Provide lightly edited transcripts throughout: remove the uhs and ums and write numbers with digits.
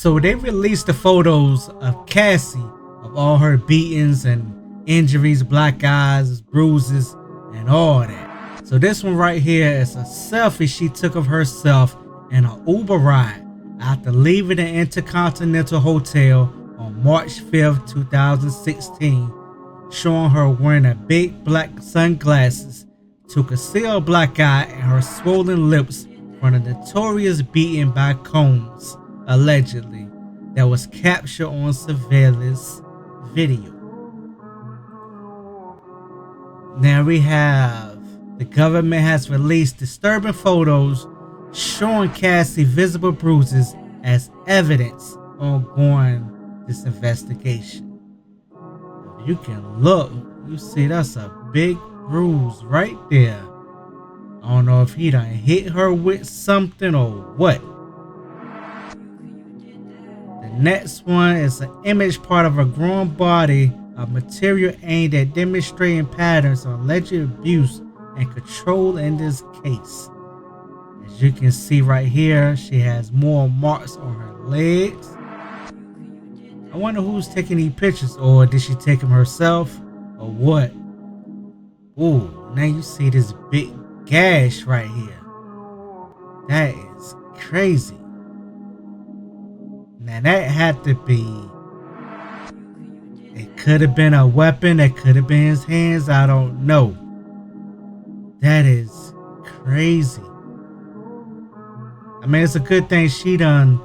So they released the photos of Cassie, of all her beatings and injuries, black eyes, bruises, and all that. So this one right here is a selfie she took of herself in an Uber ride after leaving the Intercontinental Hotel on March 5th, 2016, showing her wearing a big black sunglasses to conceal a black eye and her swollen lips from a notorious beating by Combs, allegedly, that was captured on surveillance video. Now we have the government has released disturbing photos showing Cassie visible bruises as evidence ongoing this investigation. If you can look, you see that's a big bruise right there. I don't know if he done hit her with something or what. The next one is an image part of a growing body of material aimed at demonstrating patterns of alleged abuse and control in this case. As you can see right here, she has more marks on her legs. I wonder who's taking these pictures, or did she take them herself, or what? Ooh, now you see this big gash right here. That is crazy. Now that had to be, it could have been a weapon, it could have been his hands, I don't know. That is crazy. I mean, it's a good thing she done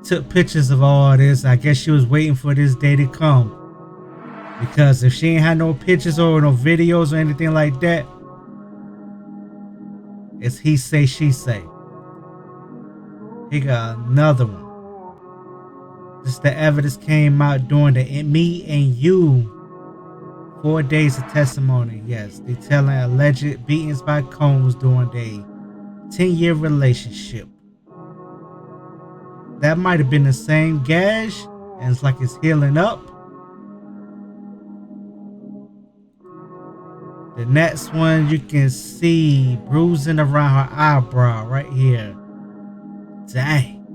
took pictures of all this. I guess she was waiting for this day to come. Because if she ain't had no pictures or no videos or anything like that, it's he say, she say. He got another one. This the evidence came out during the Me and You 4 days of testimony. Yes, detailing alleged beatings by Combs during their 10-year relationship. That might have been the same gash, and it's like it's healing up. The next one, you can see bruising around her eyebrow right here. Dang.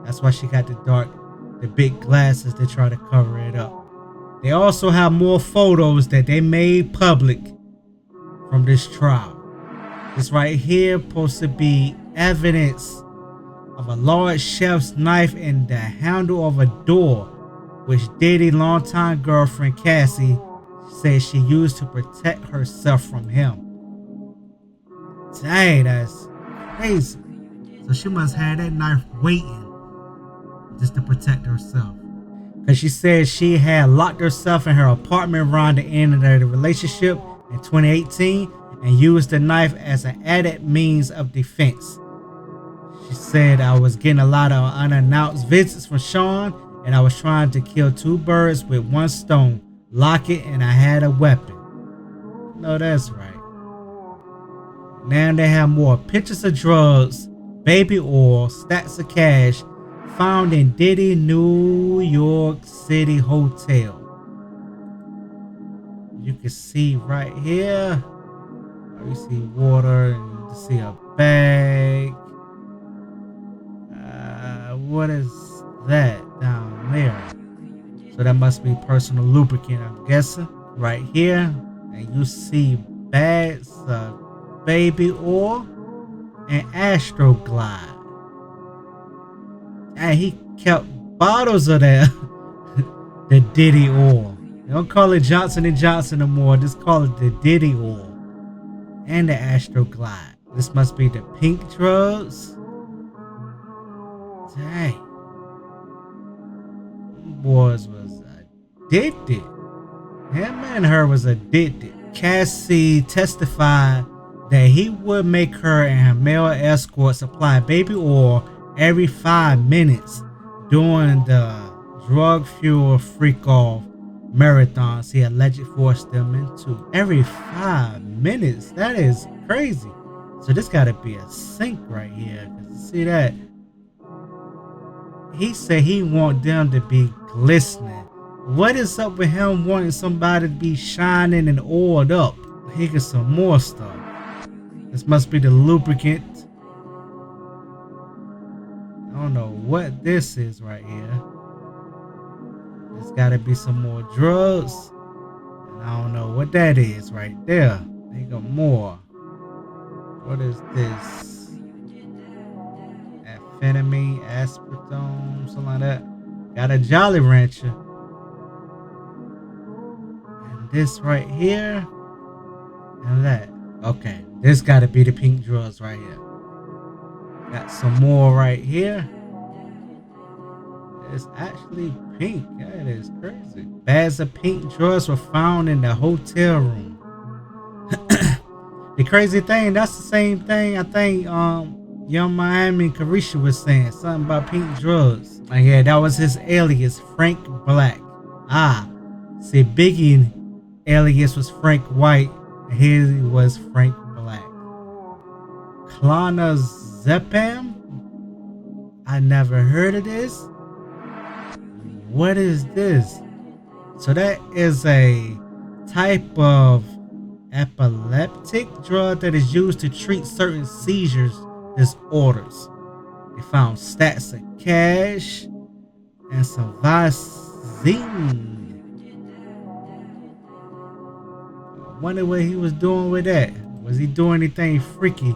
That's why she got the big glasses to try to cover it up. They also have more photos that they made public from this trial. This right here supposed to be evidence of a large chef's knife in the handle of a door, which Diddy's longtime girlfriend Cassie said she used to protect herself from him. Dang, that's crazy. So she must have that knife waiting just to protect herself. Because she said she had locked herself in her apartment around the end of the relationship in 2018 and used the knife as an added means of defense. She said, I was getting a lot of unannounced visits from Sean, and I was trying to kill two birds with one stone, lock it, and I had a weapon. No, that's right. Now they have more pictures of drugs, baby oil, stacks of cash found in Diddy New York City hotel. You can see right here. You see water, and you see a bag. What is that down there? So that must be personal lubricant, I'm guessing. Right here, and you see bags of baby oil and Astroglide. And he kept bottles of that the Diddy oil. They don't call it Johnson & Johnson no more. Just call it the Diddy oil and the Astroglide. This must be the pink drugs. Dang. Boys was addicted. Him and her was addicted. Cassie testified that he would make her and her male escort supply baby oil every 5 minutes during the drug fuel freak off marathons he allegedly forced them into. Every 5 minutes? That is crazy. So this gotta be a sink right here. Cause see that? He said he want them to be glistening. What is up with him wanting somebody to be shining and oiled up? He got some more stuff. This must be the lubricant. I don't know what this is right here. There's gotta be some more drugs. And I don't know what that is right there. They got more. What is this? Amphetamine, aspartame, something like that. Got a Jolly Rancher. And this right here. And that. Okay, this gotta be the pink drugs right here. Got some more right here. It's actually pink. That is crazy. Bags of pink drugs were found in the hotel room. The crazy thing, that's the same thing I think Young Miami and Carisha was saying. Something about pink drugs. And yeah, that was his alias, Frank Black. Ah, see, Biggie alias was Frank White. And his was Frank Black. Clonazepam? I never heard of this. What is this? So that is a type of epileptic drug that is used to treat certain seizures disorders. They found stacks of cash and some Visine. I wonder what he was doing with that. Was he doing anything freaky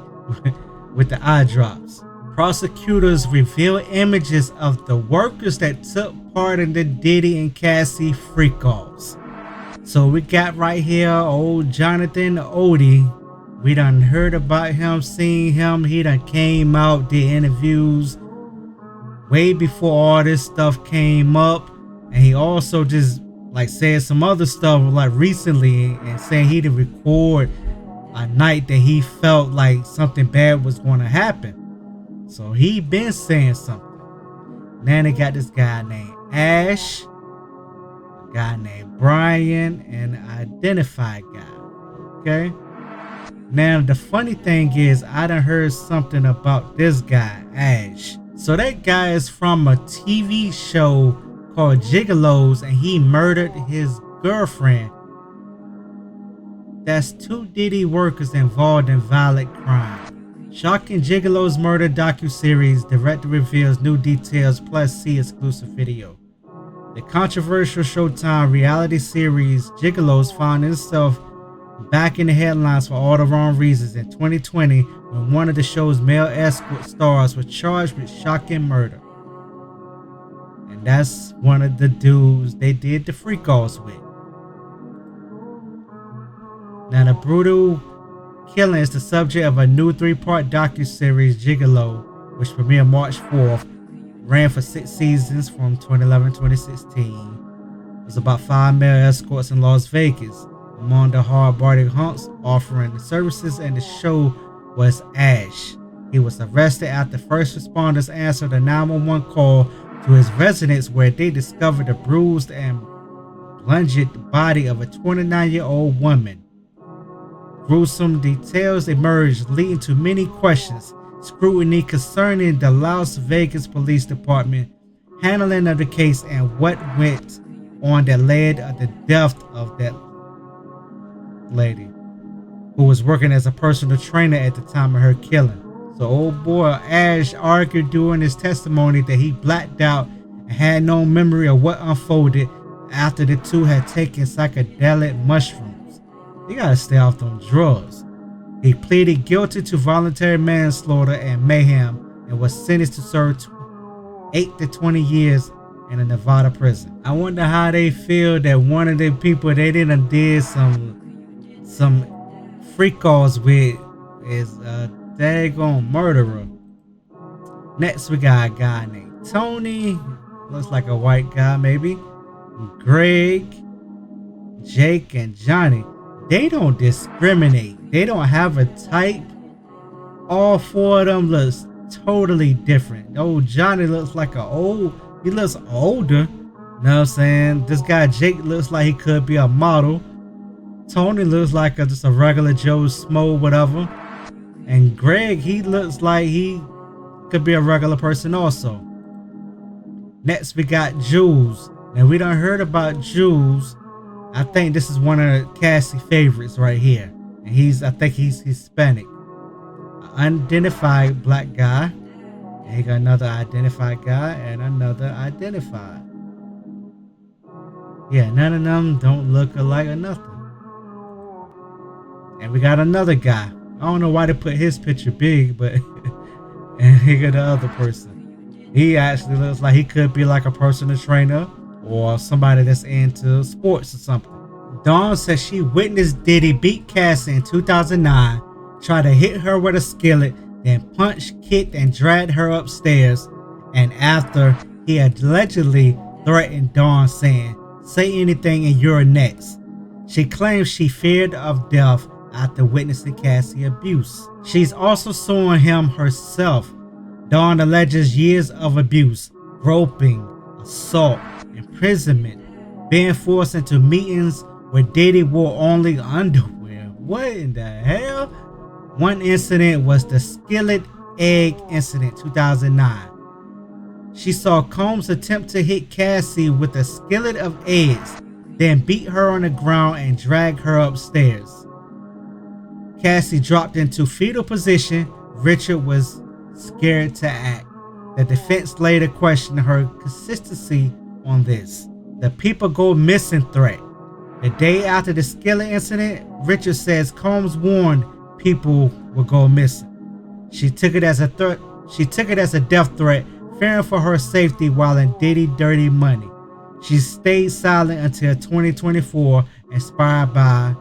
with the eye drops? Prosecutors reveal images of the workers that took part in the Diddy and Cassie freak-offs. So we got right here old Jonathan Odie. We done heard about him, seen him. He done came out, did interviews way before all this stuff came up. And he also just like said some other stuff like recently and saying he didn't record a night that he felt like something bad was going to happen. So he been saying something. Then they got this guy named Ash, a guy named Brian, and an identified guy. Okay. Now the funny thing is, I done heard something about this guy, Ash. So that guy is from a TV show called Gigolos, and he murdered his girlfriend. That's 2 Diddy workers involved in violent crime. Shocking Gigolos murder docuseries. Director reveals new details plus see exclusive video. The controversial Showtime reality series Gigolos found itself back in the headlines for all the wrong reasons in 2020 when one of the show's male escort stars was charged with shocking murder. And that's one of the dudes they did the freak-offs with. Now the brutal killing is the subject of a new 3-part docuseries Gigolo, which premiered March 4th, ran for 6 seasons from 2011-2016. It was about 5 male escorts in Las Vegas. Among the hard-bodied hunks offering the services and the show was Ash. He was arrested after first responders answered a 911 call to his residence where they discovered the bruised and bludgeoned body of a 29-year-old woman. Gruesome details emerged, leading to many questions, scrutiny concerning the Las Vegas Police Department handling of the case and what went on that led to the death of that lady, who was working as a personal trainer at the time of her killing. So old boy Ash argued during his testimony that he blacked out and had no memory of what unfolded after the two had taken psychedelic mushrooms. You gotta stay off them drugs. He pleaded guilty to voluntary manslaughter and mayhem and was sentenced to serve 8 to 20 years in a Nevada prison. I wonder how they feel that one of the people they didn't did some freak-offs with is a daggone murderer. Next we got a guy named Tony. Looks like a white guy maybe. Greg, Jake, and Johnny. They don't discriminate. They don't have a type. All 4 of them looks totally different. Old Johnny looks like he looks older. You know what I'm saying? This guy Jake looks like he could be a model. Tony looks like just a regular Joe Smo, whatever. And Greg, he looks like he could be a regular person also. Next we got Jules. Now we done heard about Jules. I think this is one of Cassie's favorites right here. And I think he's Hispanic. An unidentified black guy. And he got another identified guy and another identified. Yeah, none of them don't look alike or nothing. And we got another guy. I don't know why they put his picture big, but and he got the other person. He actually looks like he could be like a personal trainer or somebody that's into sports or something. Dawn says she witnessed Diddy beat Cassie in 2009, try to hit her with a skillet, then punched, kicked, and dragged her upstairs. And after, he allegedly threatened Dawn, saying, "Say anything and you're next." She claims she feared of death after witnessing Cassie abuse. She's also suing him herself. Dawn alleges years of abuse, groping, assault, imprisonment, being forced into meetings where Diddy wore only underwear. What in the hell? One incident was the skillet egg incident, 2009. She saw Combs attempt to hit Cassie with a skillet of eggs, then beat her on the ground and drag her upstairs. Cassie dropped into fetal position. Richard was scared to act. The defense later questioned her consistency on this. The people go missing threat. The day after the skillet incident, Richard says Combs warned people would go missing. She took it as a threat. She took it as a death threat, fearing for her safety while in Diddy Dirty Money. She stayed silent until 2024, inspired by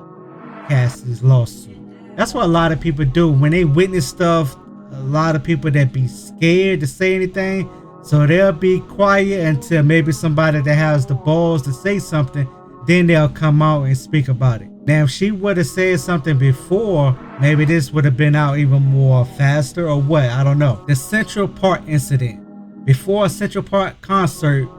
Cassie's lawsuit. That's what a lot of people do when they witness stuff. A lot of people that be scared to say anything, so they'll be quiet until maybe somebody that has the balls to say something, then they'll come out and speak about it. Now, if she would have said something before, maybe this would have been out even more faster or what, I don't know. The Central Park incident. Before a Central Park concert,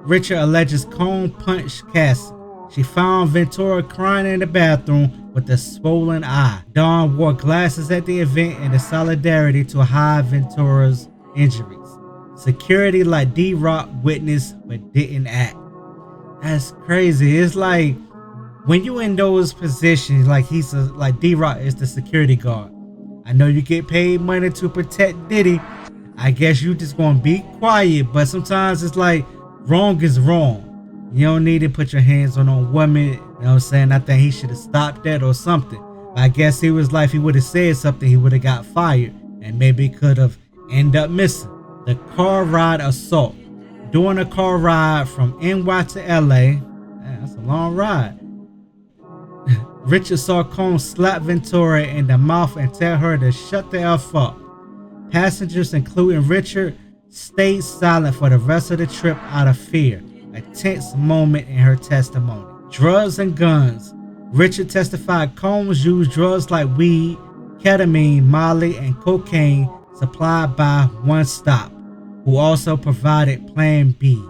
Richard alleges Combs punched Cassie. She found Ventura crying in the bathroom with a swollen eye. Dawn wore glasses at the event in solidarity to hide Ventura's injuries. Security like D-Rock witnessed but didn't act. That's crazy. It's like when you in those positions, like like D-Rock is the security guard. I know you get paid money to protect Diddy. I guess you just gonna be quiet, but sometimes it's like wrong is wrong. You don't need to put your hands on a woman. You know what I'm saying? I think he should have stopped that or something. But I guess he was like, if he would have said something, he would have got fired and maybe could have ended up missing. The car ride assault. During a car ride from NY to LA, man, that's a long ride. Richard saw Combs slap Ventura in the mouth and tell her to shut the F up. Passengers, including Richard, stayed silent for the rest of the trip out of fear. A tense moment in her testimony. Drugs and guns. Richard testified Combs used drugs like weed, ketamine, Molly, and cocaine supplied by One Stop, who also provided Plan B.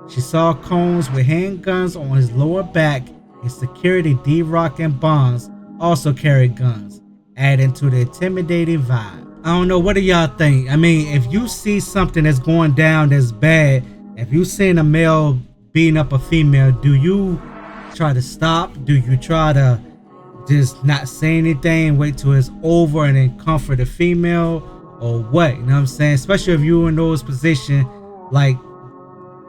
She saw Combs with handguns on his lower back, and security D-Rock and Bonds also carried guns, adding to the intimidating vibe. I don't know, what do y'all think? I mean, if you see something that's going down that's bad, if you seen a male beating up a female, do you try to stop? Do you try to just not say anything, wait till it's over and then comfort the female, or what? You know what I'm saying? Especially if you're in those positions like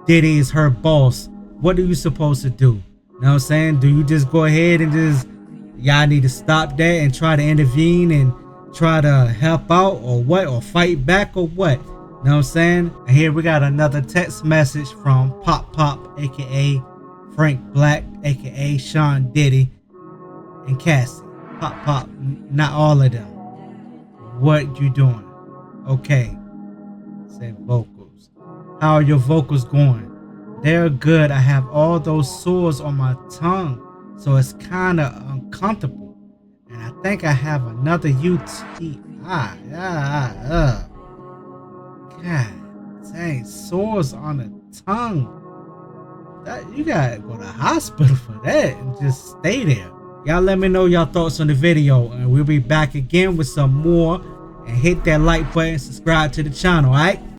Diddy is her boss. What are you supposed to do? You know what I'm saying? Do you just go ahead and just, y'all need to stop that and try to intervene and try to help out, or what? Or fight back, or what? You know what I'm saying? And here we got another text message from Pop Pop, aka Frank Black, aka Sean Diddy, and Cassie. Pop Pop, not all of them. What you doing? Okay. Say vocals. How are your vocals going? They're good. I have all those sores on my tongue, so it's kind of uncomfortable. And I think I have another UTI. God dang, sores on the tongue. You gotta go to the hospital for that and just stay there. Y'all let me know y'all thoughts on the video, and we'll be back again with some more. And hit that like button, subscribe to the channel, alright?